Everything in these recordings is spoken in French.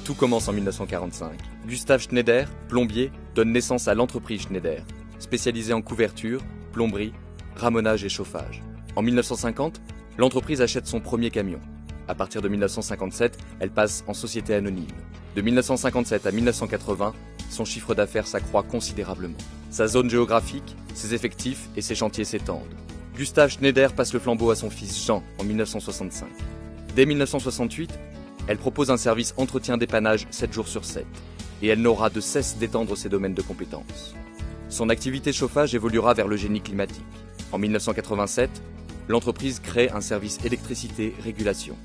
Tout commence en 1945. Gustav Schneider, plombier, donne naissance à l'entreprise Schneider, spécialisée en couverture, plomberie, ramonage et chauffage. En 1950, l'entreprise achète son premier camion. À partir de 1957, elle passe en société anonyme. De 1957 à 1980, son chiffre d'affaires s'accroît considérablement. Sa zone géographique, ses effectifs et ses chantiers s'étendent. Gustav Schneider passe le flambeau à son fils Jean en 1965. Dès 1968, elle propose un service entretien-dépannage 7 jours sur 7, et elle n'aura de cesse d'étendre ses domaines de compétences. Son activité chauffage évoluera vers le génie climatique. En 1987, l'entreprise crée un service électricité-régulation.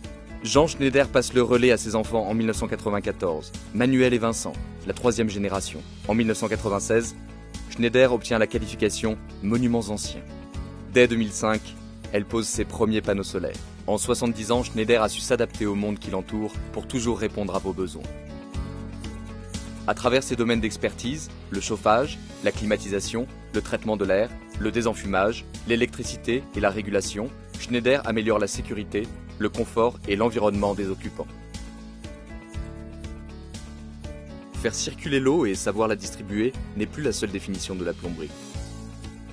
Jean Schneider passe le relais à ses enfants en 1994, Manuel et Vincent, la 3e génération. En 1996, Schneider obtient la qualification Monuments anciens. Dès 2005, elle pose ses premiers panneaux solaires. En 70 ans, Schneider a su s'adapter au monde qui l'entoure pour toujours répondre à vos besoins. À travers ses domaines d'expertise, le chauffage, la climatisation, le traitement de l'air, le désenfumage, l'électricité et la régulation, Schneider améliore la sécurité, le confort et l'environnement des occupants. Faire circuler l'eau et savoir la distribuer n'est plus la seule définition de la plomberie.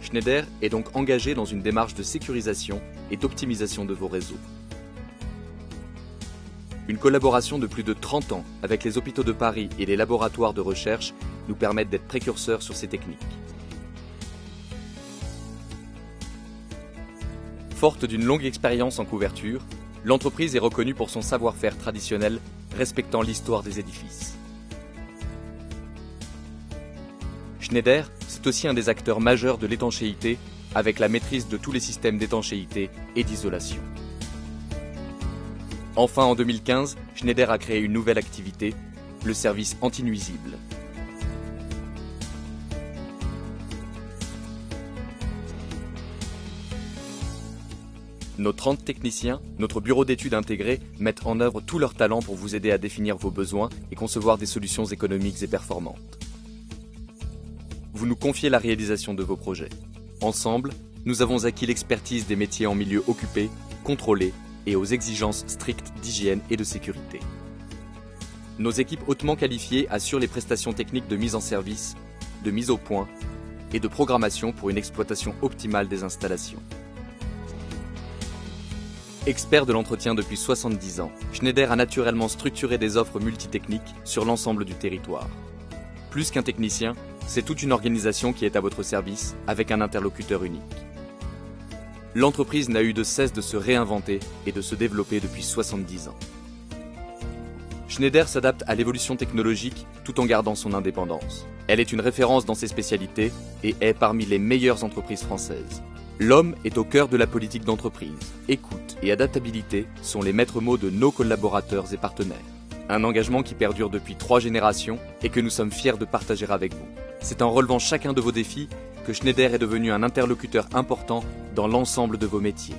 Schneider est donc engagé dans une démarche de sécurisation et d'optimisation de vos réseaux. Une collaboration de plus de 30 ans avec les hôpitaux de Paris et les laboratoires de recherche nous permettent d'être précurseurs sur ces techniques. Forte d'une longue expérience en couverture, l'entreprise est reconnue pour son savoir-faire traditionnel respectant l'histoire des édifices. Schneider, c'est aussi un des acteurs majeurs de l'étanchéité avec la maîtrise de tous les systèmes d'étanchéité et d'isolation. Enfin, en 2015, Schneider a créé une nouvelle activité, le service anti-nuisible. Nos 30 techniciens, notre bureau d'études intégré, mettent en œuvre tout leur talent pour vous aider à définir vos besoins et concevoir des solutions économiques et performantes. Vous nous confiez la réalisation de vos projets. Ensemble, nous avons acquis l'expertise des métiers en milieu occupé, contrôlé et aux exigences strictes d'hygiène et de sécurité. Nos équipes hautement qualifiées assurent les prestations techniques de mise en service, de mise au point et de programmation pour une exploitation optimale des installations. Expert de l'entretien depuis 70 ans, Schneider a naturellement structuré des offres multitechniques sur l'ensemble du territoire. Plus qu'un technicien, c'est toute une organisation qui est à votre service avec un interlocuteur unique. L'entreprise n'a eu de cesse de se réinventer et de se développer depuis 70 ans. Schneider s'adapte à l'évolution technologique tout en gardant son indépendance. Elle est une référence dans ses spécialités et est parmi les meilleures entreprises françaises. L'homme est au cœur de la politique d'entreprise. Écoute et adaptabilité sont les maîtres mots de nos collaborateurs et partenaires. Un engagement qui perdure depuis 3 générations et que nous sommes fiers de partager avec vous. C'est en relevant chacun de vos défis que Schneider est devenu un interlocuteur important dans l'ensemble de vos métiers.